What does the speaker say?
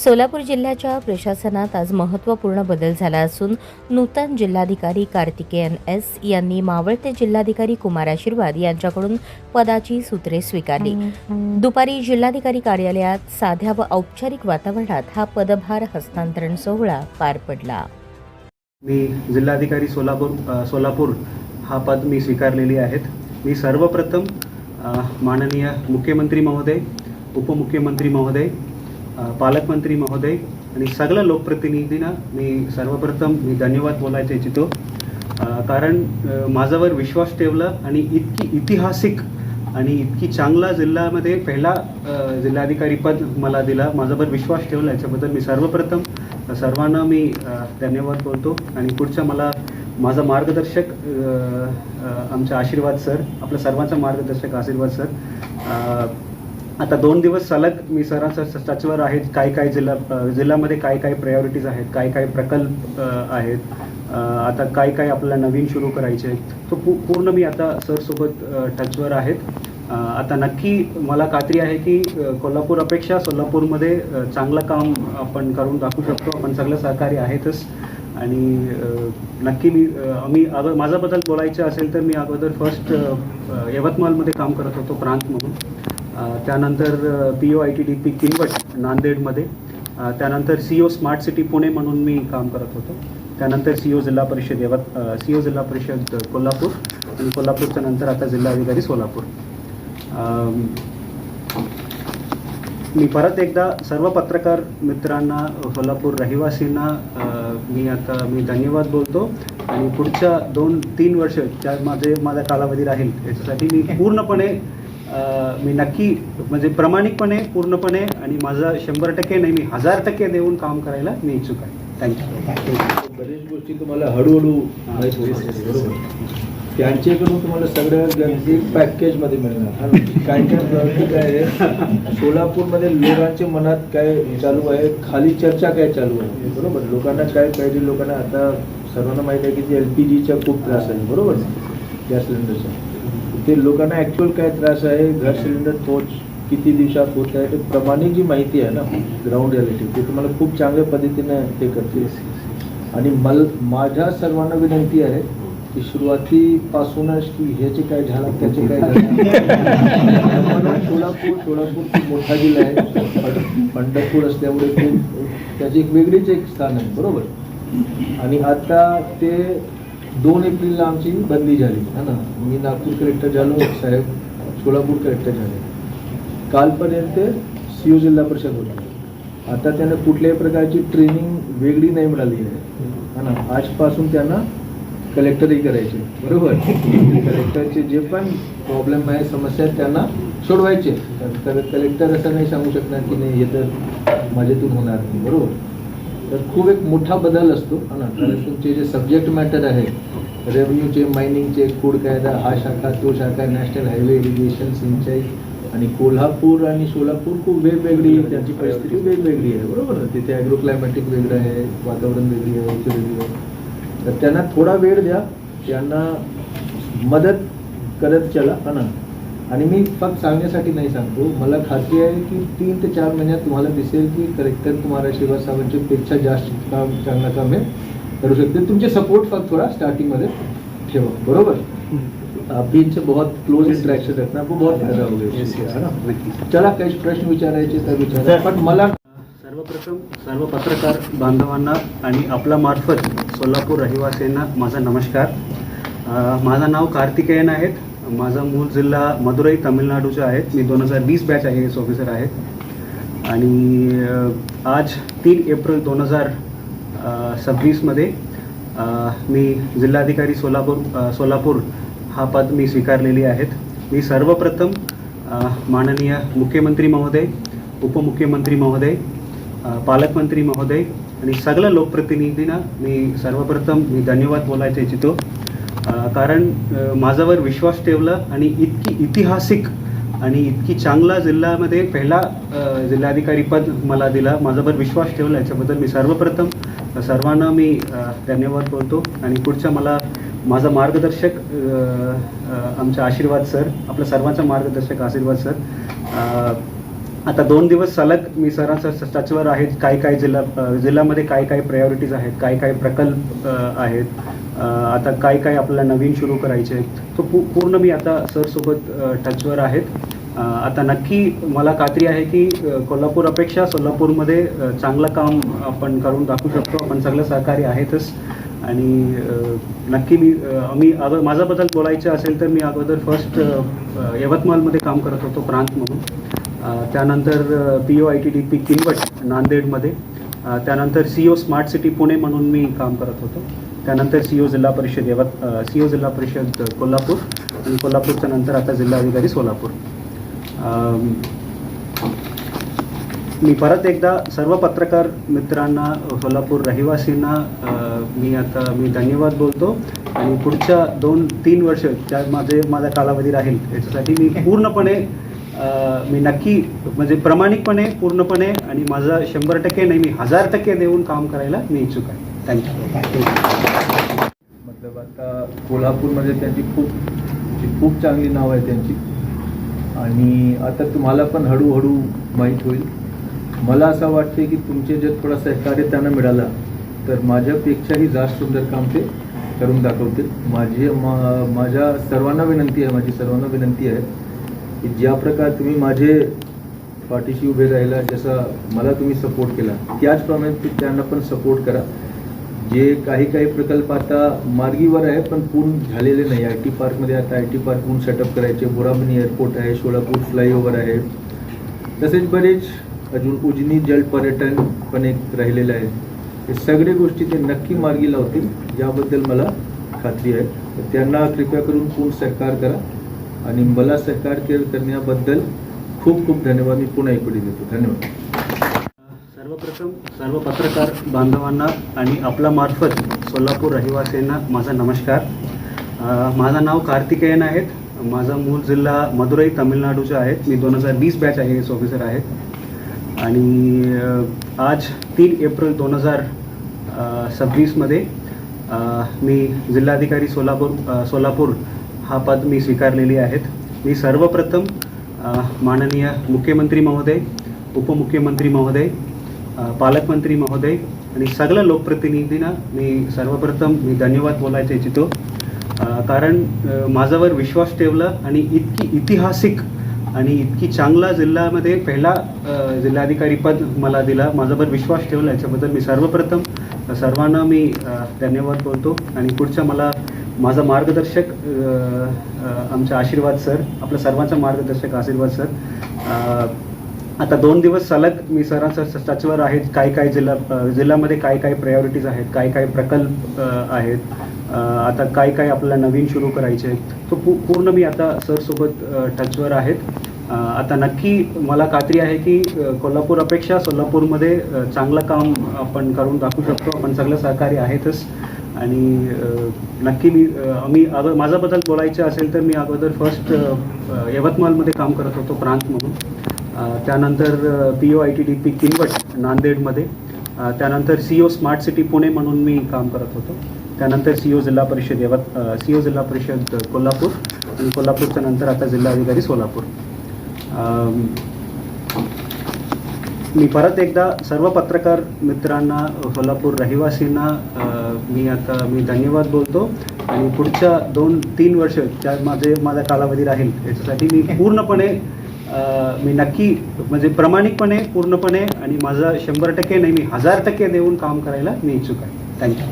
सोलापूर जिल्ह्याच्या प्रशासनात आज महत्त्वपूर्ण बदल झाला असून नूतन जिल्हाधिकारी कार्तिकेयन एस यांनी मावळते जिल्हाधिकारी कुमार आशीर्वाद यांच्याकडून पदाची सूत्रे स्वीकारली। दुपारी जिल्हाधिकारी कार्यालयात साध्या व औपचारिक वातावरणात हा पदभार हस्तांतरण सोहळा पार पडला। मी जिल्हाधिकारी सोलापूर हा पद मी स्वीकारलेली आहेत। मी सर्वप्रथम माननीय मुख्यमंत्री महोदय, उपमुख्यमंत्री महोदय, पालकमंत्री महोदय आणि सगळ्या लोकप्रतिनिधींना सर्वप्रथम धन्यवाद बोलायचे इच्छितो, कारण माझ्यावर विश्वास ठेवला आणि इतकी ऐतिहासिक आणि इतकी चांगला जिल्ह्यामध्ये पहिला जिल्हाधिकारी पद मला दिला, माझ्यावर विश्वास ठेवला याच्याबद्दल मी सर्वप्रथम सर्वांना धन्यवाद बोलतो। आणि पुढचा माझा मार्गदर्शक आमचे आशीर्वाद सर, आपल्या सर्वांचा मार्गदर्शक आशीर्वाद सर। आता 2 दिवस सलग मी सरांच्या टचवर आहेत, काय जिल्ह्यामध्ये काय प्रायोरिटीज आहेत, काय प्रकल्प आहेत, आता काय आपल्याला नवीन सुरू करायचे आहेत, तो पूर्ण मी आता सरसोबत टचवर आहेत। आता नक्की मला खात्री आहे की कोल्हापूरपेक्षा सोलापूरमध्ये चांगलं काम आपण करून दाखवू शकतो। आपण सगळं सहकारी आहेतच आणि नक्की माझ्याबद्दल बोलायचं असेल तर मी अगोदर फर्स्ट यवतमाळमध्ये काम करत होतो प्रांत म्हणून, त्यानंतर POITDP किनवट नांदेडमध्ये, त्यानंतर CO स्मार्ट सिटी पुणे म्हणून मी काम करत होतो, त्यानंतर CO जिल्हा परिषद कोल्हापूर आणि कोल्हापूरच्या नंतर आता जिल्हाधिकारी सोलापूर। मी परत एकदा सर्व पत्रकार मित्रांना, सोलापूर रहिवासींना मी धन्यवाद बोलतो आणि पुढच्या 2-3 वर्ष ज्या माझा कालावधी राहील याच्यासाठी मी पूर्णपणे मी नक्की म्हणजे प्रामाणिकपणे पूर्णपणे आणि माझा 100% नाही, मी 1000% देऊन काम करायला मी इच्छुक आहे। थँक्यू। बरेच गोष्टी तुम्हाला हळूहळू माहीत होईल, बरोबर, त्यांच्याकडून तुम्हाला सगळ्या पॅकेजमध्ये मिळणार। काय आहे सोलापूरमध्ये लोकांच्या मनात काय चालू आहे, खाली चर्चा काय चालू आहे, बरोबर, लोकांना काय पाहिजे, लोकांना आता सर्वांना माहीत आहे की LPGचा खूप त्रास आहे, बरोबर, गॅस सिलेंडरचा, ते लोकांना ॲक्च्युअल काय त्रास आहे, घर सिलेंडर पोच किती दिवसात होत आहे, ते प्रामाणिक जी माहिती आहे ना, ग्राउंड रियालिटी, ते तुम्हाला खूप चांगल्या पद्धतीने ते करतील। आणि माझ्या सर्वांना विनंती आहे की सुरुवातीपासूनच की ह्याचे काय झालं त्याचे काय झालं सोलापूर खूप मोठा जिल्हा आहे, पंढरपूर असल्यामुळे खूप त्याची एक वेगळीच एक स्थान आहे, बरोबर। आणि आता ते 2 एप्रिलला आमची बदली झाली है ना, मी नागपूर कलेक्टर झालो, साहेब सोलापूर कलेक्टर झाले। कालपर्यंत CO जिल्हा परिषद होते, आता त्यांना कुठल्याही प्रकारची ट्रेनिंग वेगळी नाही मिळाली आहे ना, आजपासून त्यांना कलेक्टरही करायचे, बरोबर, कलेक्टरचे जे पण प्रॉब्लेम आहे, समस्या त्यांना सोडवायचे। कलेक्टर असं नाही सांगू शकणार की नाही हे तर माझ्यातून होणार नाही, बरोबर। तर खूप एक मोठा बदल असतो है ना, कारण तुमचे जे सब्जेक्ट मॅटर आहे, रेव्हन्यूचे, मायनिंगचे, फूड कायदा, हा शाखा तो शाखा, नॅशनल हायवे, इरिगेशन, सिंचाई, आणि कोल्हापूर आणि सोलापूर खूप वेगवेगळी, त्यांची परिस्थिती वेगवेगळी आहे, बरोबर, तिथे ॲग्रो क्लायमॅटिक वेगळं आहे, वातावरण वेगळी आहे, वेगळी आहे, तर त्यांना थोडा वेळ द्या, त्यांना मदत करत चला है ना। आणि मी फक्त सांगण्यासाठी नाही सांगतो, मला खात्री आहे की 3 ते 4 महिन्यात तुम्हाला दिसेल की कलेक्टर कुमार आशीर्वाद साहेबांच्या पेक्षा जास्त काम चांगलं काम हे करू शकते। तुमचे सपोर्ट फक्त थोडा स्टार्टिंगमध्ये ठेवा, बरोबर। अभी इनसे बहुत क्लोज इंटरेक्शन रखना, आपको बहुत फायदा होगा। चला काही प्रश्न विचारायचे तर विचारा, पण मला सर्वप्रथम सर्व पत्रकार बांधवांना आणि आपला मार्फत सोलापूर रहिवासींना माझा नमस्कार। माझं नाव कार्तिकेयन आहे, माझा मूळ जिल्हा मदुरई तामिळनाडूचा आहे, मी 2020 बॅच IAS ऑफिसर आहे आणि आज 3 एप्रिल 2026 मध्ये मी जिल्हाधिकारी सोलापूर हा पद मी स्वीकारलेली आहेत। मी सर्वप्रथम माननीय मुख्यमंत्री महोदय, उपमुख्यमंत्री महोदय, पालकमंत्री महोदय आणि सगळ्या लोकप्रतिनिधींना सर्वप्रथम धन्यवाद बोलायचे इच्छितो, कारण माझ्यावर विश्वास ठेवला आणि इतकी ऐतिहासिक आणि इतकी चांगला जिल्ह्यामध्ये पहिला जिल्हाधिकारी पद मला दिला, माझ्यावर विश्वास ठेवला याच्याबद्दल मी सर्वप्रथम सर्वांना धन्यवाद बोलतो। आणि पुढचा माझा मार्गदर्शक आमचे आशीर्वाद सर, आपल्या सर्वांचा मार्गदर्शक आशीर्वाद सर। आता 2 दिवस सलग मी सरांच्या टचवर आहे. काय जिल्ह्यामध्ये काय प्रायोरिटीज आहेत, काय प्रकल्प आहेत, आता काय आपल्याला नवीन सुरू करायचे आहेत, तो पूर्ण मी आता सरसोबत टचवर आहेत. आता नक्की मला खात्री आहे की कोल्हापूरपेक्षा सोलापूरमध्ये चांगलं काम आपण करून दाखवू शकतो. आपण सगळं सहकारी आहेतच. आणि नक्की आम्ही माझ्याबद्दल बोलायचं असेल तर मी अगोदर फर्स्ट यवतमाळमध्ये काम करत होतो प्रांत म्हणून. त्यानंतर POITDP किनवट नांदेडमध्ये, त्यानंतर CO स्मार्ट सिटी पुणे म्हणून मी काम करत होतो. त्यानंतर CO जिल्हा परिषद कोल्हापूर आणि कोल्हापूरच्या नंतर आता जिल्हाधिकारी सोलापूर. मी परत एकदा सर्व पत्रकार मित्रांना, सोलापूर रहिवासींना मी धन्यवाद बोलतो. आणि पुढच्या 2-3 वर्ष ज्या माझा कालावधी राहील याच्यासाठी मी पूर्णपणे मी नक्की म्हणजे प्रामाणिकपणे पूर्णपणे आणि माझा 100% नाही, मी 1000% देऊन काम करायला मी इच्छुक आहे. थँक्यू. मतलब आता कोल्हापूरमध्ये त्यांची खूप चांगली नाव आहे त्यांची. आणि आता तुम्हाला पण हळूहळू माहीत होईल. मला असं वाटते की तुमचे जर थोडा सहकार्य त्यांना मिळाला तर माझ्यापेक्षाही जास्त सुंदर काम ते करून दाखवतील. माझ्या सर्वांना विनंती आहे की ज्या प्रकारे तुम्ही माझे पाठीशी उभे राहिला, जसा मला तुम्ही सपोर्ट केला त्याचप्रमाणे त्यांना पण सपोर्ट करा. जे काही प्रकल्प आता मार्गीवर आहे पण पूर्ण झालेले नाही. IT पार्कमध्ये आता IT पार्क पूर्ण सेटअप करायचे. बोराबनी एअरपोर्ट आहे, सोलापूर फ्लायओव्हर आहे, तसेच बरेच अजून उजनी जल पर्यटन पण एक राहिलेलं आहे. हे सगळे गोष्टी ते नक्की मार्गी लावतील याबद्दल मला खात्री आहे. तर त्यांना कृपया करून पूर्ण सहकार करा. आणि मला सहकार करण्याबद्दल खूप धन्यवाद. मी पुन्हा एकवटी देतो. धन्यवाद. सर्वप्रथम सर्व पत्रकार बांधवांना आणि आपला मार्फत सोलापूर रहिवासींना माझा नमस्कार. माझं नाव कार्तिकेयन आहे. माझा मूळ जिल्हा मदुरई तामिळनाडूचा आहे. मी 2020 बॅच IAS ऑफिसर आहे. आणि आज 3 एप्रिल 2026मध्ये मी जिल्हाधिकारी सोलापूर हा पद मी स्वीकारलेली आहेत. मी सर्वप्रथम माननीय मुख्यमंत्री महोदय, उपमुख्यमंत्री महोदय, पालकमंत्री महोदय आणि सगळ्या लोकप्रतिनिधींना सर्वप्रथम मी धन्यवाद बोलायचं इच्छितो. कारण माझ्यावर विश्वास ठेवला आणि इतकी ऐतिहासिक आणि इतकी चांगला जिल्ह्यामध्ये पहिला जिल्हाधिकारी पद मला दिला, माझ्यावर विश्वास ठेवला याच्याबद्दल मी सर्वप्रथम सर्वांना मी धन्यवाद बोलतो. आणि पुढच्या माझा मार्गदर्शक आमचा आशीर्वाद सर, आपल्या सर्वांचा मार्गदर्शक आशीर्वाद सर. आता 2 दिवस सलग मी सरांच्या टचवर आहे. काय जिल्ह्यामध्ये काय प्रायोरिटीज आहेत, काय प्रकल्प आहेत, आता काय आपल्याला नवीन सुरू करायचे आहेत, तो पूर्ण मी आता सरसोबत टचवर आहेत. आता नक्की मला खात्री आहे की कोल्हापूरपेक्षा सोलापूरमध्ये चांगलं काम आपण करून दाखवू शकतो. आपण सगळं सहकारी आहेतच. आणि नक्की माझ्याबद्दल बोलायचं असेल तर मी अगोदर फर्स्ट यवतमाळमध्ये काम करत होतो प्रांत म्हणून. त्यानंतर POITDP किनवट नांदेडमध्ये, त्यानंतर CO स्मार्ट सिटी पुणे म्हणून मी काम करत होतो. त्यानंतर CO जिल्हा परिषद कोल्हापूर आणि कोल्हापूरच्या नंतर आता जिल्हाधिकारी सोलापूर. मी परत एकदा सर्व पत्रकार मित्रांना, सोलापूर रहिवासींना मी धन्यवाद बोलतो. आणि पुढच्या 2-3 वर्ष ज्या माझा कालावधी राहील याच्यासाठी मी पूर्णपणे मी नक्की म्हणजे प्रामाणिकपणे पूर्णपणे आणि माझा 100% नाही, मी 1000% देऊन काम करायला मी इच्छुक आहे. थँक्यू.